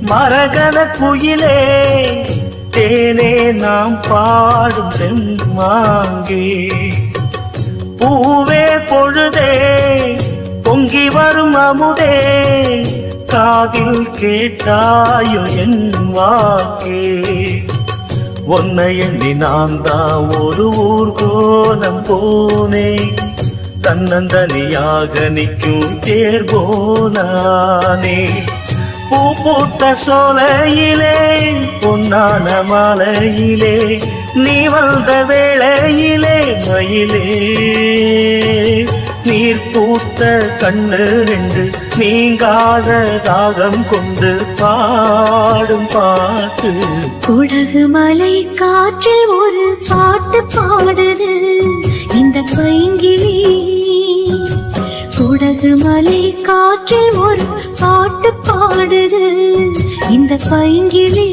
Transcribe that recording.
மரகத குயிலே தேனே நாம் பாடும் செம்மாங்கே பூவே பொழுதே பொங்கி வரும் அமுதே காதில் கேட்டாயோ என் வாக்கே உன்னை எண்ணி நான் தான் ஒரு ஊர் கோலம் போனேன் தன்னந்தனியாக நிற்கும் தேர் போனானே பூ பூத்த சோலையிலே பொன்னான மாலையிலே நீ வந்த வேளையிலே மயிலே நீர் பூத்த கண்ணு ரெண்டு நீங்காத தாகம் கொண்டு பாடும் பாட்டு குடகு மலை காற்றில் ஒரு பாட்டு பாடுது இந்த பைங்கிளி குடகு மலை காற்றில் ஒரு பாட்டு பாடுது இந்த பைங்கிளி